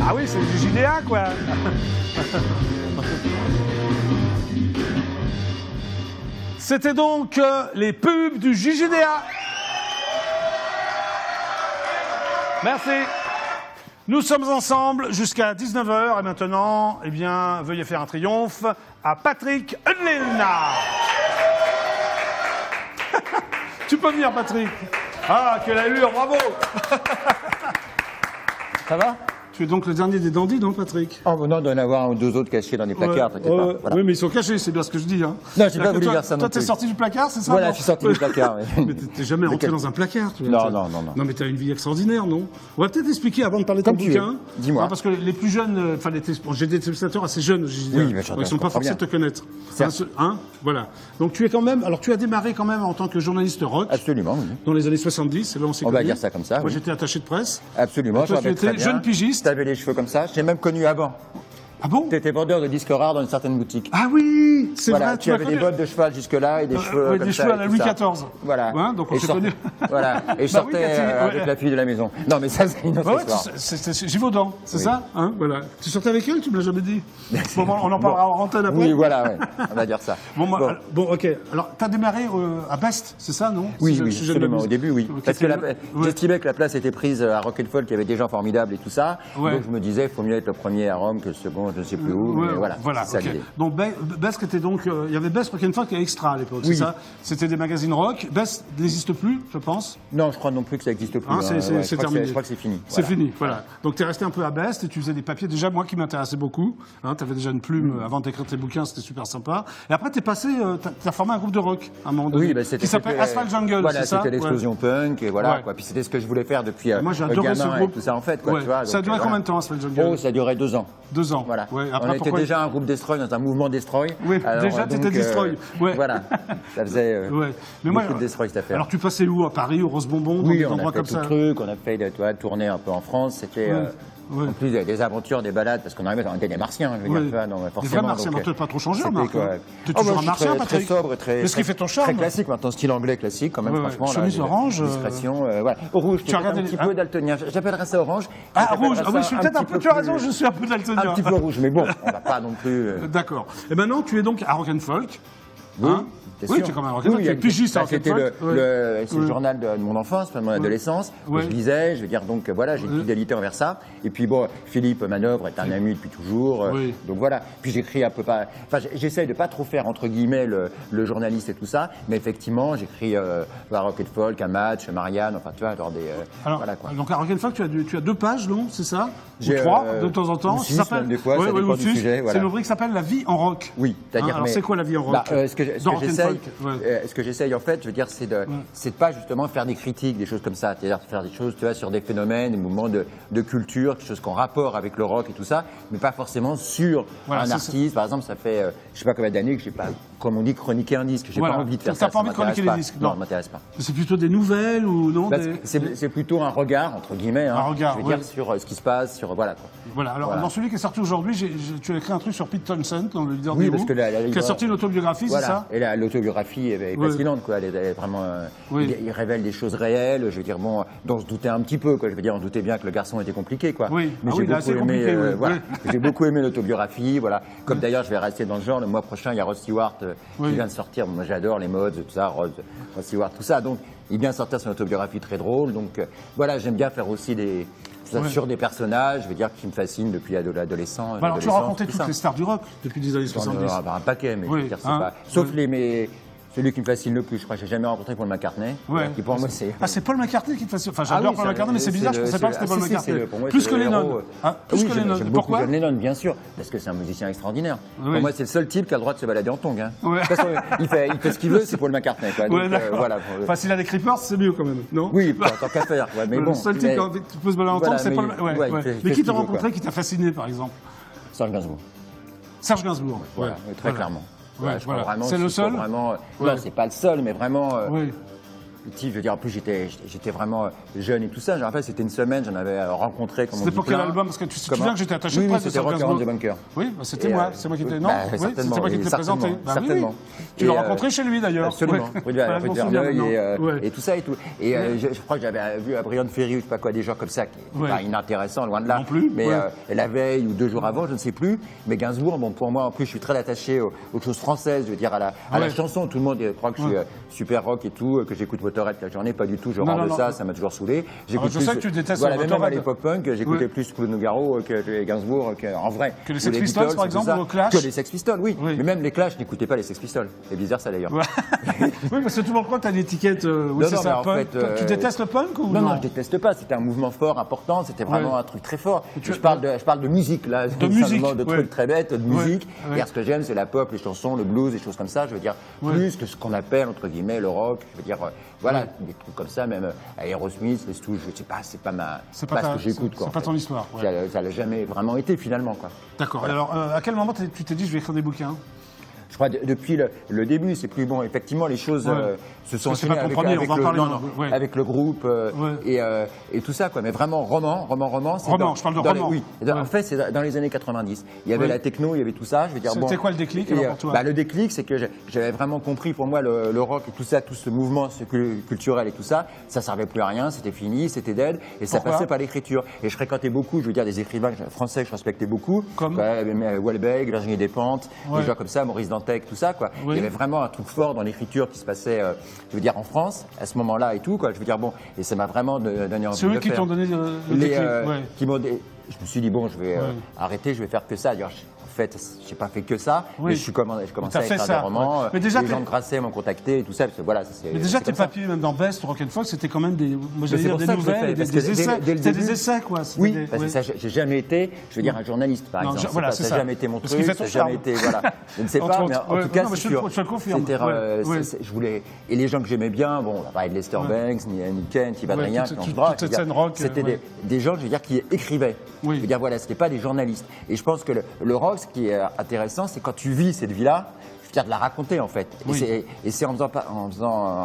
Ah oui, c'est du JDA, quoi. C'était donc les pubs du JGDA. Merci. Nous sommes ensemble jusqu'à 19h et maintenant, eh bien, veuillez faire un triomphe à Patrick Hunlin. Tu peux venir, Patrick. Ah, quelle allure, bravo. Ça va? Tu es donc le dernier des dandys, non, Patrick? Oh, non, d'en avoir un ou deux autres cachés dans des placards, t'inquiète pas. Voilà. Oui, mais ils sont cachés, c'est bien ce que je dis. Hein. Non, j'ai pas voulu dire ça non Toi, t'es plus. sorti du placard, c'est ça? Voilà, je suis sorti du placard. Mais t'es jamais rentré dans un placard, tu vois. Non. Non, mais t'as une vie extraordinaire, non? On va peut-être expliquer avant de parler de ton Comme tu bouquin. veux. Dis-moi. Parce que les plus jeunes, enfin, j'ai des téléspectateurs assez jeunes, je dis. Oui, mais j'entends, ils sont je pas comprends forcés de bien. te connaître. Certes. Hein? Voilà. Donc tu es quand même, alors tu as démarré quand même en tant que journaliste rock. Absolument, oui. Dans les années 70, et là on s'est On va connus. dire ça comme ça, Moi oui. j'étais attaché de presse. Absolument, Toi, je tu rappelle étais très bien. jeune pigiste. T'avais les cheveux comme ça. Je t'ai même connu avant. Ah bon? T'étais vendeur de disques rares dans une certaine boutique. Ah oui, c'est Voilà, vrai, tu m'as avais des connu. bottes de cheval jusque-là et des cheveux ouais, comme des ça. cheveux à et la tout Louis ça. XIV. Voilà. Ouais, donc on Et s'est je connus. Voilà. Et je Bah oui, sortais Cathy, avec ouais. la fille de la maison. Non, mais ça, c'est une autre Ouais, histoire. c'est Givaudan, c'est Oui. ça, hein, voilà. Tu sortais avec elle, tu me l'as jamais dit. Bon, on en parlera en antenne après. Oui, voilà, ouais. On va dire ça. Bon, ok. Alors, t'as démarré à Best, c'est ça, non? Oui, Si oui, je ne absolument. m'abuse. Au début, oui. Ok, Parce que ouais. j'estimais que la place était prise à Rock and Folk, il y avait des gens formidables et tout ça. Ouais. Donc je me disais, il faut mieux être le premier à Rome que le second, je ne sais plus où. Ouais, mais voilà, c'est ça ok. l'idée. Donc Best était donc, il y avait Best Rock and Folk et Extra à l'époque, Oui. c'est ça? C'était des magazines rock. Best n'existe plus, je pense. Non, je crois non plus que ça n'existe plus. Hein, hein. c'est Je crois que terminé. Je crois que c'est fini. C'est Voilà. fini, voilà. Donc tu es resté un peu à Best et tu faisais des papiers, déjà moi qui m'intéressais beaucoup. Hein, tu avais déjà une plume avant d'écrire tes bouquins, c'était super sympa. Et après tu es passé, tu as formé un groupe de rock à un moment donné, Oui, bah, c'était qui s'appelle Asphalt Jungle, voilà, c'est ça? c'était l'explosion punk et voilà. Ouais. Quoi. Puis c'était ce que je voulais faire depuis Moi j'ai adoré ce gamin groupe. et tout ça en fait. Quoi, Ouais. tu vois, Ça a donc, duré voilà. combien de temps Asphalt Jungle? Oh, ça a duré 2 ans. 2 ans. Voilà. Ouais, On après, était pourquoi... déjà un groupe Destroy dans un mouvement Destroy. Oui, Alors, déjà donc, t'étais Destroy. Ouais. Voilà. Ça faisait Ouais. Mais moi, beaucoup de Destroy cette affaire. alors tu passais où? À Paris, au Rose Bonbon, dans Oui, des on endroits a fait comme tout ça? le truc, on a fait tourner un peu en France. C'était Ouais. en plus des aventures, des balades, parce qu'on arrivait, on était des martiens, je veux Ouais. dire, tu vois, non, Des forcément. vrais martiens, donc, mais tu n'as pas trop changé, c'était Marc. quoi. Hein. Tu es Oh, toujours moi, un je suis martien, très Patrick. sobre et très. Mais ce qui fait ton charme. Très classique, maintenant, style anglais classique, quand même, Ouais, franchement. chemise orange, Discrétion, voilà. Rouge, tu as un regardé petit les- peu daltonien. J'appellerais ça orange. Ah, J'appellerais rouge. Ah ça oui, je suis peut-être un petit peu. Tu as plus- raison, je suis un peu daltonien. Un petit peu rouge, mais bon, on va pas non plus. D'accord. Et maintenant, tu es donc à Rock and Folk. Oui, Hein? bien Oui, sûr. tu es quand même à Rock and Folk. Oui, Tu es pigiste à bah, Rock and c'était Folk. c'est le journal de mon enfance, de mon adolescence. Ouais. Je lisais, je veux dire, donc voilà, j'ai une fidélité envers ça. Et puis bon, Philippe Manœuvre est un ami depuis toujours. Oui. Donc voilà. Puis j'écris un peu pas. Enfin, j'essaye de pas trop faire entre guillemets le journaliste et tout ça, mais effectivement, j'écris à Rock and Folk, à Match, Marianne, enfin tu vois, genre des. Alors, voilà quoi. donc à Rock and Folk, tu as 2 pages, non? C'est ça? Ou J'ai, 3 de temps en temps. ou Ça 6 s'appelle- même des fois, ça Ouais, dépend ou du 6. sujet, voilà. C'est une rubrique qui s'appelle La vie en rock. Oui, c'est-à-dire. Alors, mais- c'est quoi la vie en rock? Bah, ce que Dans Rock and j'essaye, Folk, ouais. ce que j'essaye en fait, je veux dire, c'est de pas justement faire des critiques, des choses comme ça, c'est-à-dire faire des choses, tu vois, sur des phénomènes, des mouvements de culture, quelque chose qui ont rapport avec le rock et tout ça, mais pas forcément sur Voilà, un c'est artiste. Par exemple, ça fait, je sais pas combien d'années que j'ai pas, comme on dit, chroniqué un disque. J'ai Voilà. pas envie de faire T'as ça. pas ça envie de chroniquer m'intéresse les pas. disques, Non, non. ça m'intéresse pas. C'est plutôt des nouvelles ou non? Bah, c'est plutôt un regard entre guillemets, hein, Un regard, je veux ouais. dire, sur ce qui se passe, sur voilà. Quoi. Voilà, alors Voilà. dans celui qui est sorti aujourd'hui, tu as écrit un truc sur Pete Townshend, dans le leader Oui, des parce Who, que qui a sorti une autobiographie, c'est Voilà. ça? Et l'autobiographie est Oui. fascinante, quoi. Elle est vraiment. Oui. Il révèle des choses réelles. Je veux dire, bon, dont on se doutait un petit peu, quoi. Je veux dire, on se doutait bien que le garçon était compliqué, quoi. Oui. Mais Ah j'ai oui, là, beaucoup c'est aimé. compliqué, oui. Voilà. Oui. J'ai beaucoup aimé l'autobiographie, voilà. Comme d'ailleurs, je vais rester dans le genre. Le mois prochain, il y a Rod Stewart Oui. qui vient de sortir. Moi, j'adore les modes, tout ça, Rod Stewart, tout ça. Donc, il vient de sortir son autobiographie très drôle. Donc, voilà, j'aime bien faire aussi sur des personnages, je veux dire, qui me fascinent depuis l'adolescent. Bah alors tu as raconté toutes les stars du rock depuis les années 70. Un paquet, mais Oui, je veux dire, c'est hein. pas. Sauf Oui. celui qui me fascine le plus, je crois que j'ai jamais rencontré Paul McCartney. Ouais. Qui pour moi c'est. Ah, c'est Paul McCartney qui te fascine. Enfin, Ah j'adore oui, Paul ça- McCartney, mais c'est bizarre, je ne pensais pas que c'était Paul si, McCartney. pour moi, Plus c'est que le Lennon. héros. Hein, plus Oui, que j'aime Lennon. beaucoup Pourquoi? John Lennon, bien sûr, parce que c'est un musicien extraordinaire. Oui. Pour moi, c'est le seul type qui a le droit de se balader en tongs. Hein. Ouais. De toute façon, il fait ce qu'il veut, c'est Paul McCartney. Quoi. Ouais, Donc, d'accord. voilà. Enfin, s'il a des creepers, c'est mieux quand même, non? Oui, en tant qu'à faire. Ouais, mais Le bon. seul type mais- qui peut se balader en voilà, temps, c'est mais- Paul. Ouais, ouais, il ouais. fait Mais ce qui qu'il t'a veut, rencontré, quoi. qui t'a fasciné, par exemple? Serge Gainsbourg. Serge Gainsbourg. Voilà, très clairement. Ouais, Je crois voilà. vraiment, C'est le faut seul vraiment, Ouais. non, c'est pas le seul, mais vraiment. Oui. je veux dire, en plus j'étais vraiment jeune et tout ça. Je me rappelle, c'était une semaine, j'en avais rencontré. C'était pour quel album? Parce que tu te souviens que j'étais attaché de presse de c'était Rock Around the Bunker. Oui, bah, c'était moi, c'est moi qui étais. Non, oui, c'était moi qui t'ai présenté. Bah, certainement. Oui. Tu l'as rencontré chez lui d'ailleurs. Absolument. Rue de Verneuil et tout ça et tout. Et je crois que j'avais vu à Brian Ferry ou je sais pas quoi, des gens comme ça, qui pas inintéressants, loin de là. Non plus. Mais la veille ou 2 jours avant, je ne sais plus. Mais Gainsbourg, bon, pour moi, en plus, je suis très attaché aux choses françaises, je veux dire, à la chanson. Tout le monde croit que je suis super rock et tout, que j'écoute Motorhead toute la journée. Pas du tout, je rends de ça m'a toujours saoulé. Je sais que tu détestes Motorhead. Même à l'époque punk, j'écoutais plus Claude Nougaro que Gainsbourg, en vrai. Que les Sex Pistols, par exemple, ou Clash. Que les Sex Pistols, oui. Mais même les Clash, je n'écoutais pas les Sex Pistols. C'est bizarre ça d'ailleurs. Oui, parce que tout le monde croit que tu as l'étiquette. Oui, c'est ça, punk. Tu détestes le punk ou non? Non, je déteste pas. C'était un mouvement fort, important. C'était vraiment un truc très fort. Je parle de musique là. De musique. De trucs très bêtes, de musique. Et ce que j'aime, c'est la pop, les chansons, le blues, des choses comme ça. Je veux dire, plus que ce qu'on appelle, entre guillemets, le rock. Je veux dire, voilà, des trucs comme ça, même Aerosmith, les Stooges, je sais pas, c'est pas ce que j'écoute. C'est pas ton histoire. Ça l'a jamais vraiment été finalement, quoi. D'accord. Alors, à quel moment tu t'es dit, je vais écrire des bouquins? Je crois depuis le début, c'est plus bon. Effectivement, les choses se sont enchaînées avec le groupe et tout ça, quoi. Mais vraiment, roman. Je parle de roman. Oui. En fait, c'est dans les années 90. Il y avait la techno, il y avait tout ça. Je veux dire, c'était quoi le déclic alors, pour toi? Le déclic, c'est que j'avais vraiment compris, pour moi, le rock et tout ça, tout ce mouvement culturel et tout ça, ça servait plus à rien, c'était fini, c'était dead, et ça passait par l'écriture. Et je fréquentais beaucoup, je veux dire, des écrivains français que je respectais beaucoup, comme Houellebecq, Virginie Despentes, des gens comme ça, Maurice Dantec, tout ça, quoi. Il y avait vraiment un truc fort dans l'écriture qui se passait, je veux dire, en France, à ce moment-là et tout, quoi. Je veux dire, bon, et ça m'a vraiment donné envie de le faire. C'est eux qui t'ont donné le déclic, je me suis dit, bon, je vais arrêter, je vais faire que ça. En fait, je n'ai pas fait que ça, mais je commençais à écrire des romans. Mais déjà, les gens de Grasset m'ont contacté et tout ça. Parce que, voilà, mais déjà, tes papiers, même dans Best, Rock'n'Folk, c'était quand même des nouvelles, des essais. C'était des essais, quoi. Oui, parce que ça, j'ai jamais été, je veux dire, un journaliste, par exemple. Voilà, ça n'a jamais été mon truc, ça n'a jamais été, voilà. Je ne sais pas, mais en tout cas, c'est sûr. Je le confirme. Je voulais, et les gens que j'aimais bien, bon, on va parler de Lester Banks, Nick Kent, Yves Adrien, toute cette scène rock. C'était des gens, je veux dire, qui écrivaient. Je veux dire, voilà, c'était pas des journalistes. Et je pense que le rock, ce qui est intéressant, c'est quand tu vis cette vie-là, je veux dire, de la raconter en fait. Et c'est en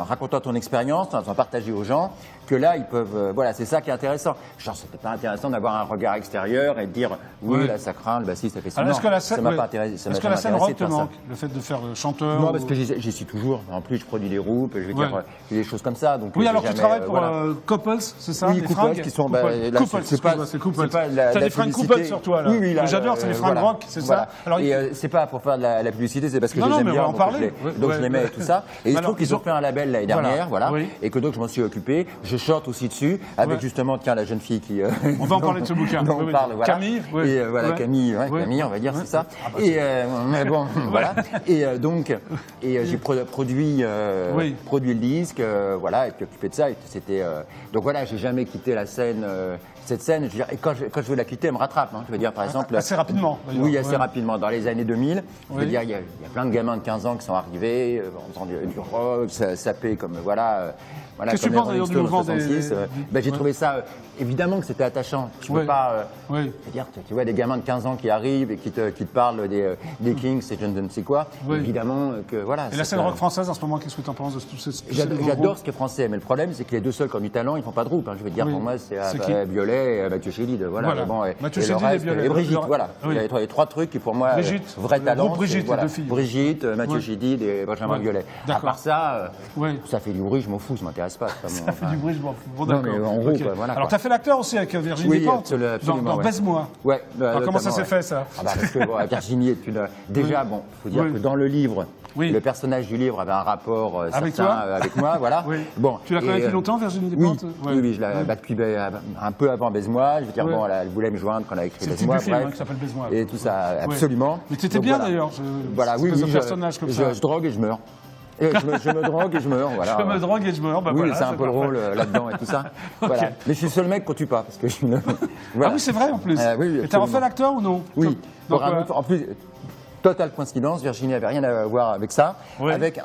racontant ton expérience, en faisant partager aux gens, que là, ils peuvent. Voilà, c'est ça qui est intéressant. Genre, c'était pas intéressant d'avoir un regard extérieur et de dire, oui, là, ça craint, le bassiste, ça fait ça. Ça m'a pas intéressé. Est-ce que la scène rock te manque, le fait de faire chanteur? Non, parce que j'y suis toujours. En plus, je produis des groupes, je veux dire, des choses comme ça. Donc, oui, alors tu travailles pour Couples, c'est ça? Oui, Couples, qui sont. C'est Couples. T'as des fringues Couples sur toi, là. Oui, là. J'adore, c'est les fringues rock, c'est ça? Et c'est pas pour faire de la publicité, c'est parce que je les aime bien. Donc je les mets et tout ça. Et il se trouve qu'ils ont fait un label l'année dernière, voilà. Et que donc je m'en suis occupé. Je chante aussi dessus, avec justement, tiens, la jeune fille qui. On va en parler de ce bouquin. On parle, voilà. Camille. Et voilà, Camille, on va dire, c'est ça. Et bon, voilà. Et donc, j'ai produit le disque, voilà, et puis occupé de ça. C'était. Donc voilà, j'ai jamais quitté la scène. Cette scène, je veux dire, et quand je veux la quitter, elle me rattrape. Je veux dire, par exemple. Assez rapidement. Oui, assez rapidement. Dans les années 2000, je veux dire, il y a plein de gamins de 15 ans qui sont arrivés, en faisant du rock, sapé comme, voilà. Qu'est-ce que tu penses d'ailleurs du mouvement J'ai trouvé ça, évidemment que c'était attachant. Tu peux pas. C'est-à-dire, tu vois des gamins de 15 ans qui arrivent et qui te parlent des Kings et je ne sais quoi. Évidemment que, voilà. Et la scène rock française, en ce moment, qu'est-ce que tu en penses de tout ce J'adore ce qui est français, mais le problème, c'est que les deux seuls qui ont du talent, ils font pas de groupe. Je veux dire, pour moi, c'est Violet et Mathieu Chédid, voilà. Mathieu Chédid et Brigitte, voilà. Il y a les trois trucs qui pour moi, vrai talent. Brigitte, Mathieu Chédid et Benjamin Violet. À part ça, ça fait du bruit, je m'en fous, ça m'intéresse pas. Ça fait du bruit, je m'en fous. Bon, d'accord. En gros, voilà. Alors, tu as fait l'acteur aussi avec Virginie Despentes dans Baise-moi. Ouais. Comment ça s'est fait, ça? Parce que Virginie est une. Déjà, bon, il faut dire que dans le livre, le personnage du livre avait un rapport certain avec moi, voilà. Bon, tu la connais depuis longtemps, Virginie Despentes? Oui, je la depuis un peu avant Baise-moi. Je veux dire, bon, elle voulait me joindre quand elle a écrit Baise-moi. C'est le film qui s'appelle Baise-moi. Et tout ça, absolument. Mais tu étais bien d'ailleurs. Voilà, oui, je drogue et je meurs. Je me drogue et je meurs, voilà. Je me drogue et je meurs, oui, c'est un peu le rôle là-dedans et tout ça. Voilà. Mais je suis le seul mec qu'on tue pas, parce que Ah oui, c'est vrai en plus. Et t'as refait l'acteur ou non? Oui. En plus, totale coïncidence, Virginie n'avait rien à voir avec ça, Oui. avec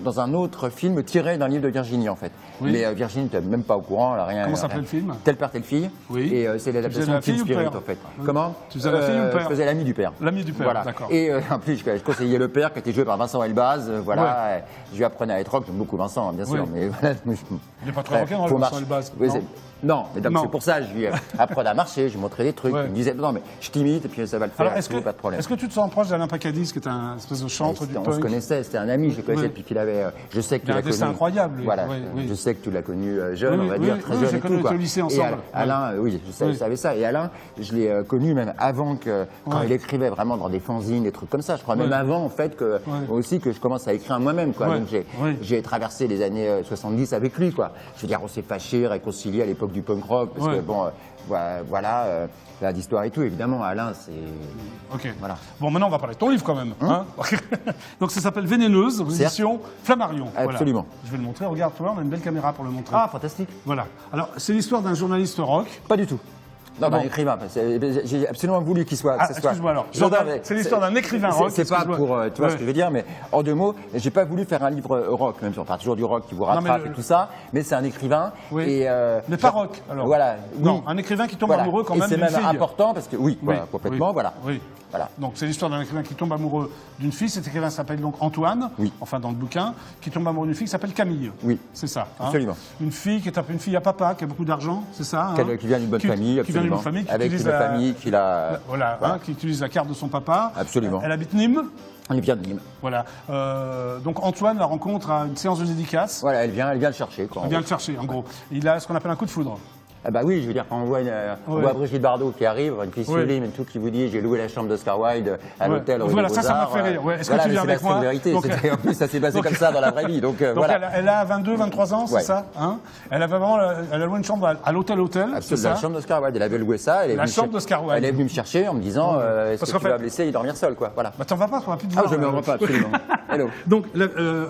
dans un autre film tiré d'un livre de Virginie en fait. Oui. Mais Virginie n'était même pas au courant, elle a rien. Comment s'appelait le film? Tel père, telle fille. Oui. Et c'est l'adaptation de Teen Spirit en fait. Comment? Tu faisais la fille ou le père? Je faisais l'ami du père. L'ami du père, voilà. d'accord. Et en plus, je conseillais le père qui était joué par Vincent Elbaz. Voilà. Je lui apprenais à être rock, j'aime beaucoup Vincent, hein, bien sûr. Oui. Mais voilà, Il n'est pas très rock'n'roll, Vincent Elbaz. Oui, non. non, mais donc Non. c'est pour ça, je lui apprenais à marcher, je lui montrais des trucs, Ouais. il me disait non mais je t'imite et puis ça va le faire, Alors, est-ce pas de problème. que tu te sens proche d'Alain Pacadis, qui est un espèce de chantre du On punk? se connaissait, c'était un ami, je le connaissais depuis qu'il avait. Je sais que Il a tu un l'as destin connu. incroyable, lui. Voilà, Oui, oui. je sais que tu l'as connu jeune, Oui, on va oui, dire, oui, très oui, jeune j'ai et connu tout. Quoi. au lycée Et ensemble. Alain, oui, je savais ça. Et Alain, je l'ai connu même avant que, quand Ouais. il écrivait vraiment dans des fanzines, des trucs comme ça. Je crois même Ouais. avant, en fait, que aussi que je commence à écrire moi-même, quoi. Ouais. Donc Ouais. j'ai traversé les années 70 avec lui, quoi. Je veux dire, on s'est fâchés, réconciliés à l'époque du punk rock, parce Ouais. que bon, voilà, d'histoire et tout. Évidemment, Alain, c'est. Ok. Voilà. Bon, maintenant, on va parler de ton livre quand même. Hein donc, ça s'appelle Vénéneuse, aux éditions Flammarion. Absolument. Voilà. Je vais le montrer. Regarde, toi, on a une belle caméra pour le montrer. Ah, fantastique. Voilà. Alors, c'est l'histoire d'un journaliste rock. Pas du tout. Non, bon. d'un écrivain. J'ai absolument voulu qu'il soit. Ah, que ce soit- excuse-moi alors. Non, mais C'est l'histoire d'un écrivain rock. C'est pas excuse-moi. pour. Tu vois Ouais. ce que je veux dire, mais en deux mots, j'ai pas voulu faire un livre rock, même si on parle toujours du rock qui vous mais rattrape le- et tout ça, mais c'est un écrivain. Oui. Et, Mais pas rock, alors. Voilà. Non, oui. un écrivain qui tombe Voilà. amoureux quand Et même c'est d'une même fille. important parce que, oui, Oui, voilà, complètement, oui, voilà. Oui. Voilà. Donc c'est l'histoire d'un écrivain qui tombe amoureux d'une fille. Cet écrivain s'appelle donc Antoine, Oui. enfin dans le bouquin, qui tombe amoureux d'une fille qui s'appelle Camille. Oui. C'est ça. hein. Absolument. Une fille qui est un peu une fille à papa, qui a beaucoup d'argent, c'est ça. hein. Qui vient d'une bonne famille, Qui vient d'une absolument. bonne famille, qui Avec utilise une la- famille qu'il a. Voilà, Voilà. hein, qui utilise la carte de son papa. Absolument. Elle habite Nîmes. On est bien de Nîmes. Voilà. Donc Antoine la rencontre à une séance de dédicace. Voilà, elle vient le chercher, quoi. On vient le chercher, en gros. Il a ce qu'on appelle un coup de foudre. Ah bah oui, je veux dire, quand on voit, on voit Brigitte Bardot qui arrive, une fille sublime et tout, qui vous dit j'ai loué la chambre d'Oscar Wilde à Ouais. l'hôtel. Voilà, ça m'a fait rire. Ouais. Est-ce que tu viens avec moi? C'est la vérité. Donc, En plus, ça s'est passé comme ça dans la vraie vie. Donc, Donc voilà. elle a 22, 23 ans, c'est Ouais. ça hein. Elle a vraiment, elle a loué une chambre à l'hôtel, c'est Absolument, ça. la chambre d'Oscar Wilde, elle avait loué ça. La chambre d'Oscar Wilde. Elle est venue me chercher en me disant est-ce Parce que qu'en tu vas fait- me laisser y dormir seul, quoi. Voilà. Bah t'en vas pas, on va plus te Ah, voir. je ne me rends pas, absolument. Hello. Donc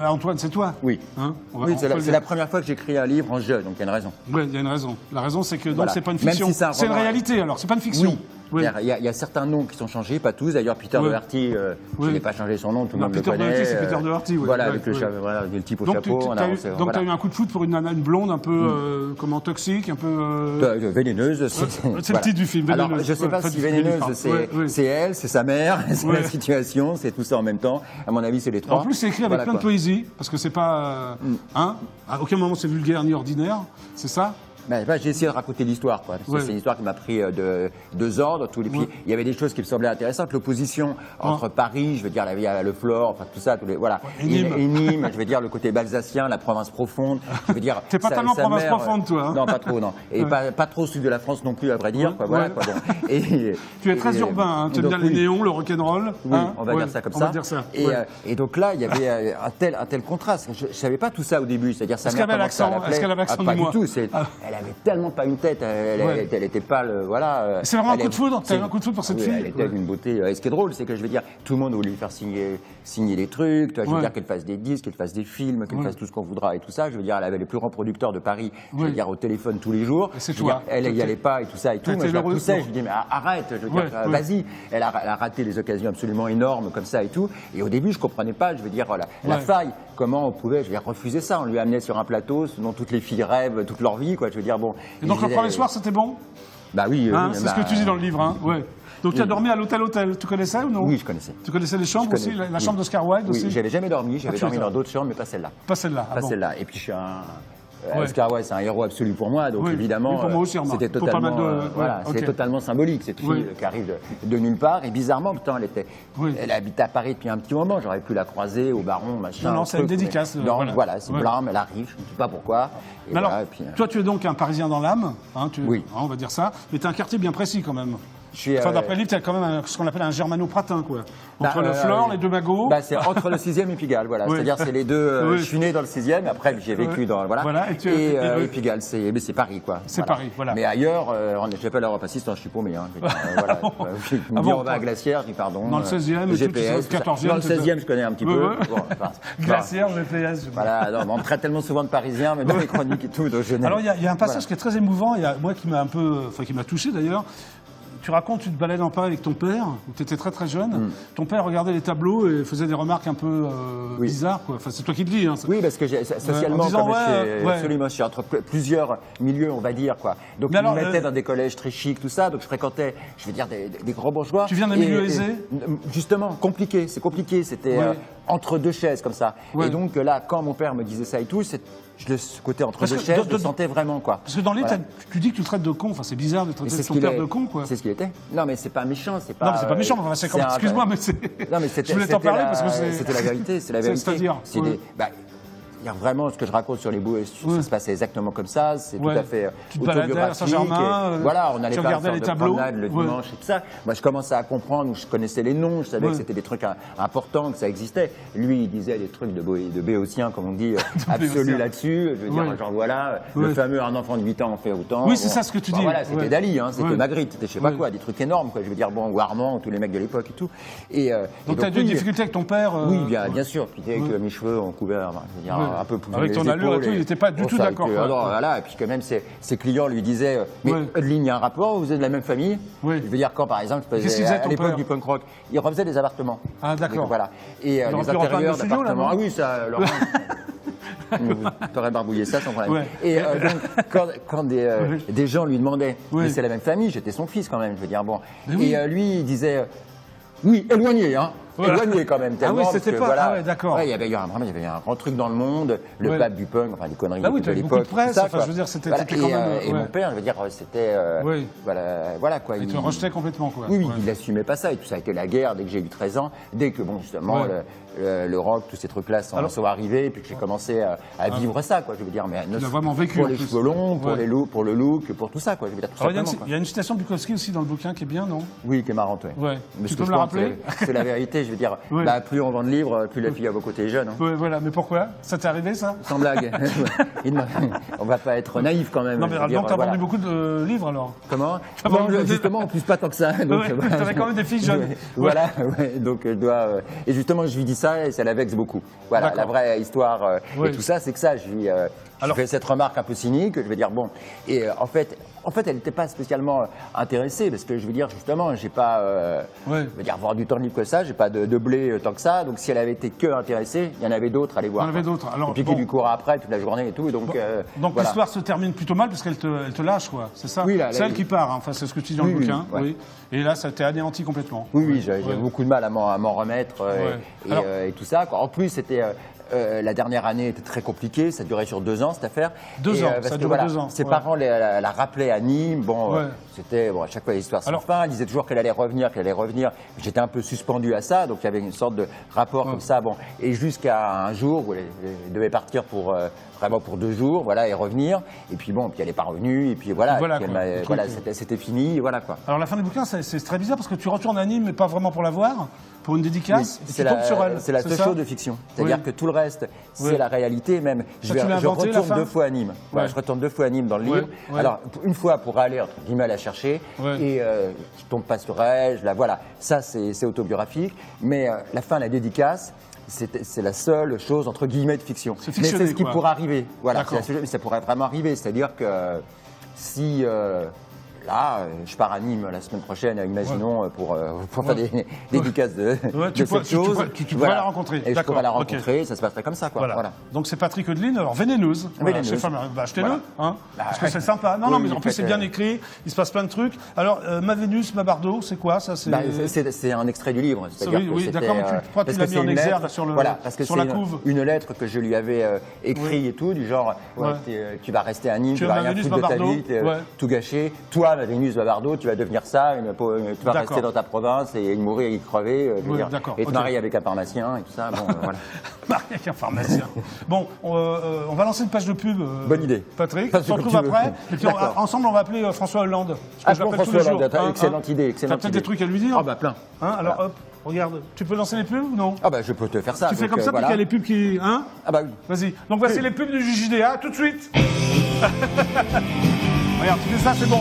Antoine, c'est toi. Oui. Hein Oui, c'est la première fois que j'écris un livre en jeu, donc il y a une raison. Oui, il y a une raison. La raison, c'est que donc Voilà. c'est pas une Même fiction. si c'est un C'est une roman. réalité, alors. C'est pas une fiction. Oui. Oui. Il y a certains noms qui sont changés, pas tous. D'ailleurs, Peter Oui. Doherty, Oui. il n'a pas changé son nom, tout le Non, monde le Peter connaît. Doherty, c'est Peter Doherty, oui. Voilà, Ouais, avec le, oui. voilà, le type au Donc, chapeau. on a- tu voilà. as eu un coup de foot pour une nana, une blonde un peu comment toxique, un peu. Vénéneuse, C'est le titre du film, Alors, Vénéneuse. je ne sais pas Ouais, si pas du Vénéneuse, film, c'est ouais. elle, c'est sa mère, c'est Ouais. la situation, c'est tout ça en même temps. À mon avis, c'est les trois. En plus, c'est écrit avec Voilà, plein de quoi. poésie, parce que c'est pas. Hein à aucun moment c'est vulgaire ni ordinaire, c'est ça. Ben, j'ai essayé de raconter l'histoire, quoi. Parce que Ouais. c'est une histoire qui m'a pris de deux ordres. Tous les Ouais. il y avait des choses qui me semblaient intéressantes. L'opposition entre Paris, je veux dire, il y a le Flore, enfin tout ça, voilà. Et Nîmes. Et Nîmes, je veux dire, le côté alsacien, la province profonde. Je veux dire. T'es pas tellement sa province mère, profonde, toi, hein. Non, pas trop, non. Et pas trop au sud de la France non plus, à vrai dire, Ouais. quoi. Voilà, Ouais. quoi, bon. Et, Tu es très urbain, hein. Tu aimes donc, bien les oui. néons, le rock'n'roll. Oui, hein. on va Ouais, dire ça comme on ça. va dire ça. Et, ouais. et donc là, il y avait un tel contraste. Je ne savais pas tout ça au début. C'est-à-dire sa Est-ce mère qu'elle avait commençait à l'accent l'appeler. Est-ce qu'elle avait l'accent Pas du du mois tout. Ah. Elle avait tellement pas une tête. Elle était pâle. Voilà. C'est vraiment un Elle coup de foudre. T'as eu c'est- un coup de foudre pour cette oui, fille. Elle était d'une beauté. Et ce qui est drôle, c'est que je veux dire, tout le monde voulait lui faire signer des trucs. Tu vois, je veux Ouais. dire qu'elle fasse des disques, qu'elle fasse des films, qu'elle Ouais. fasse tout ce qu'on voudra et tout ça. Je veux dire, elle avait les plus grands producteurs de Paris. Je veux Oui. dire au téléphone tous les jours. Et c'est Je veux dire, toi. Elle y allait pas et tout ça et tout. T'étais Moi, je la heureuse, poussais. non. Je lui dis mais arrête. Je veux Ouais, dire, ouais. vas-y. Elle a raté des occasions absolument énormes comme ça et tout. Et au début, je comprenais pas. Je veux dire la Ouais. faille. Comment on pouvait, je veux dire, refuser ça. On lui amenait sur un plateau, ce dont toutes les filles rêvent toute leur vie, quoi. Je veux dire bon. Et donc je le disais- premier soir, c'était bon. Bah oui. Hein, oui, c'est bah, ce que tu dis dans le livre. Hein. Ouais. Donc tu as oui. dormi à l'hôtel. Tu connaissais ou non? Oui, je connaissais. Tu connaissais les chambres Je aussi, connais, la oui. chambre d'Oscar Wilde Oui, aussi. j'avais jamais dormi. J'avais tu dormi étais- dans d'autres chambres, mais pas celle-là. Pas celle-là. Ah Pas bon. celle-là. Et puis je suis Ouais. Oscar Wilde, c'est un héros absolu pour moi, donc Oui, évidemment, oui, pour moi aussi, remarque. c'était Faut pas totalement, mal de- voilà, ouais, c'était ok. totalement symbolique cette fille Oui. qui arrive de nulle part. Et bizarrement, pourtant, Oui. elle habite à Paris depuis un petit moment. J'aurais pu la croiser au Baron, machin. Non, non, au c'est une truc, dédicace, mais non, voilà. voilà, c'est Ouais. blâme, elle arrive, je ne sais pas pourquoi. Et Mais alors, voilà, et puis, toi, tu es donc un Parisien dans l'âme, hein, Oui. hein, on va dire ça, mais tu as un quartier bien précis quand même. je suis, Enfin, d'après le livre, tu as quand même ce qu'on appelle un germano-pratin, quoi. Entre bah, le Flore, les deux magots. Bah, c'est entre le 6e et Pigalle, voilà. Oui. C'est-à-dire, c'est les deux. Oui. Je suis né dans le 6e, après j'ai vécu Oui. dans. Voilà. Voilà, et et Pigalle, c'est Paris, quoi. C'est Paris, voilà. Mais ailleurs, je n'appelle l'Europe assistant, je suis paumé. Hein. Voilà. Je me dis, bon, on va à Glacière, je dis pardon. Dans le 16e, le et tout, GPS. tout ça, 14e, Dans le tout ça. 16e, je connais un petit Ouais, peu. ouais. Bon, enfin, Glacière, GPS. voilà, non, mais on me traite tellement souvent de Parisien, mais dans les chroniques et tout, donc je n'aime- Alors, il y a un passage Voilà. qui est très émouvant, moi qui m'a un peu, enfin qui m'a touché d'ailleurs. tu racontes, tu te balades en Paris avec ton père, tu étais très très jeune. Ton père regardait les tableaux et faisait des remarques un peu bizarres, quoi. Enfin, c'est toi qui le dis. Hein. Oui, parce que socialement, absolument, je suis entre plusieurs milieux, on va dire, quoi. Donc, il me mettait dans des collèges très chics, tout ça. Donc, je fréquentais, je veux dire, des gros bourgeois. Tu viens d'un milieu aisé? Justement, compliqué. C'est compliqué. C'était entre deux chaises, comme ça. Et donc, là, quand mon père me disait ça et tout, ce côté entre deux chaises, je le sentais vraiment, quoi. Parce que dans l'île, tu dis que tu le traites de con. Enfin, c'est bizarre de traiter son père de con, quoi. C'est ce qu'il était. Non, mais c'est pas méchant, c'est pas. Non, mais c'est pas méchant. Excuse-moi, mais c'est. Non, mais c'était. Je voulais t'en parler parce que c'était la vérité. C'est la vérité. C'est-à-dire. Il y a vraiment ce que je raconte sur les bouts, ça se passait exactement comme ça, c'est tout à fait tu te baladais à Saint-Germain, voilà, on allait faire les de tableaux promenade le dimanche et tout ça. Moi, je commençais à comprendre, je connaissais les noms, je savais que c'était des trucs importants, que ça existait. Lui, il disait des trucs de béotien, comme on dit, absolus là-dessus. Je veux dire, genre voilà, le fameux un enfant de 8 ans en fait autant. Oui, c'est ça ce que tu dis. Voilà, c'était Dali, c'était Magritte, c'était je sais pas quoi, des trucs énormes, quoi. Je veux dire, bon, ou Armand, tous les mecs de l'époque et tout. Donc, tu as eu des difficultés avec ton père? Oui, bien sûr. Puis avec mes cheveux en couvert, je veux dire, un peu plus. Avec ton allure et tout, il n'était pas du tout d'accord. Voilà, et puis quand même, ses clients lui disaient mais Eudeline, il y a un rapport, vous êtes de la même famille? Je veux dire, quand par exemple, à l'époque du punk rock, il refaisait des appartements. Ah, d'accord. Voilà. Et les intérieurs d'appartements. Ah oui, ça, Laurent. T'aurais barbouillé ça sans problème. Et donc, quand des gens lui demandaient, mais c'est la même famille, j'étais son fils quand même, je veux dire, bon. Et lui, il disait, oui, éloigné, hein. Éloigné quand même tellement. Ah oui, c'était pas. Voilà, ah ouais, d'accord. Il y avait un grand truc dans le monde, le pape du punk, enfin des conneries de l'époque. l'époque. Beaucoup de presse, enfin, je veux dire, c'était quand même. Et mon père, je veux dire, c'était. Voilà quoi. Il te rejetait complètement, quoi. Oui, il n'assumait pas ça. Et tout ça a été la guerre dès que j'ai eu 13 ans, dès que, bon, justement, le rock, tous ces trucs-là sont arrivés, et puis que j'ai commencé à vivre ça, quoi. Je veux dire, mais tu l'as vraiment vécu. Pour les cheveux longs, pour le look, pour tout ça, quoi. Je veux dire, il y a une citation de Bukowski aussi dans le bouquin qui est bien, non? Oui, qui est marrante, ouais. Tu peux me la rappeler? C'est la vérité, je veux dire. Plus on vend de livres, plus la fille à vos côtés est jeune. Hein. Oui, voilà. Mais pourquoi? Ça t'est arrivé, ça? Sans blague. On va pas être naïf quand même. Non, mais donc t'as vendu beaucoup de livres, alors? Comment? Non, justement, en plus pas tant que ça. T'avais quand même des filles jeunes. Voilà, donc je dois... Et justement, je lui dis ça et ça la vexe beaucoup. Voilà, la vraie histoire et tout ça, c'est que ça, je fais cette remarque un peu cynique, je vais dire, bon... Et en fait, elle n'était pas spécialement intéressée, parce que je veux dire, justement, j'ai pas, je veux dire, avoir du temps libre que ça, j'ai pas de blé tant que ça, donc si elle avait été que intéressée, il y en avait d'autres à aller voir. Il y en avait d'autres. Alors, et puis qui lui court après toute la journée et tout, donc. Donc voilà. L'histoire se termine plutôt mal, parce qu'elle te lâche, quoi. C'est ça? Oui, c'est elle qui part, hein. Enfin, c'est ce que tu dis dans le bouquin. Oui. Et là, ça t'est anéanti complètement. Oui, j'ai beaucoup de mal à m'en remettre et tout ça. En plus, c'était. La dernière année était très compliquée, ça durait sur 2 ans cette affaire. 2 ans, ça durait 2 ans. Ses parents la rappelaient à Nîmes, c'était à chaque fois l'histoire sans fin, elle disait toujours qu'elle allait revenir, J'étais un peu suspendu à ça, donc il y avait une sorte de rapport comme ça, et jusqu'à un jour où elle devait partir vraiment pour 2 jours, voilà, et revenir, et puis puis elle n'est pas revenue, et puis voilà, c'était fini, voilà quoi. Alors la fin du bouquin, c'est très bizarre parce que tu retournes à Nîmes, mais pas vraiment pour la voir. Pour une dédicace, et tu tombes sur elle. C'est la seule chose de fiction. C'est-à-dire que tout le reste, c'est la réalité même. Je retourne 2 fois à Nîmes. Je retourne 2 fois à Nîmes dans le livre. Alors, une fois pour aller, entre guillemets, la chercher. Et je tombe pas sur elle. Voilà. Ça, c'est autobiographique. Mais la fin, la dédicace, c'est la seule chose, entre guillemets, de fiction. Mais c'est ce qui pourrait arriver. Voilà. Mais ça pourrait vraiment arriver. C'est-à-dire que si... Là, je pars à Nîmes la semaine prochaine, imaginons, pour faire des dédicaces de cette chose. Tu pourrais la rencontrer. Et je pourrais la rencontrer, ça se passerait comme ça, quoi. Voilà. Donc c'est Patrick Eudeline, alors Vénéneuse. Achetez-le, hein, parce que c'est sympa. Non, mais en plus c'est bien écrit, il se passe plein de trucs. Alors, Ma Vénus, Ma Bardo, c'est quoi ça? C'est un extrait du livre. Oui, d'accord, mais tu l'as mis en exergue sur la couve. Une lettre que je lui avais écrite et tout, du genre, tu vas rester à Nîmes, tu vas rien foutre de ta vie, tout gâcher. Toi, Ma Vénus, Ma Bardo, tu vas devenir ça, tu vas rester dans ta province et mourir et crever, et te marier avec un pharmacien et tout ça. Bon, voilà. Marier avec un pharmacien. Bon, on va lancer une page de pub. Bonne idée. Patrick, on se retrouve après. Et puis ensemble, on va appeler François Hollande. François Hollande, excellente idée. T'as peut-être des trucs à lui dire? Ah bah plein. Alors hop. Regarde, tu peux lancer les pubs ou non? Ah bah je peux te faire ça. Tu fais comme ça, puis qu'il y a les pubs qui... Hein? Ah bah oui. Vas-y. Donc voici les pubs du JJDA, tout de suite. Regarde, tu fais ça, c'est bon.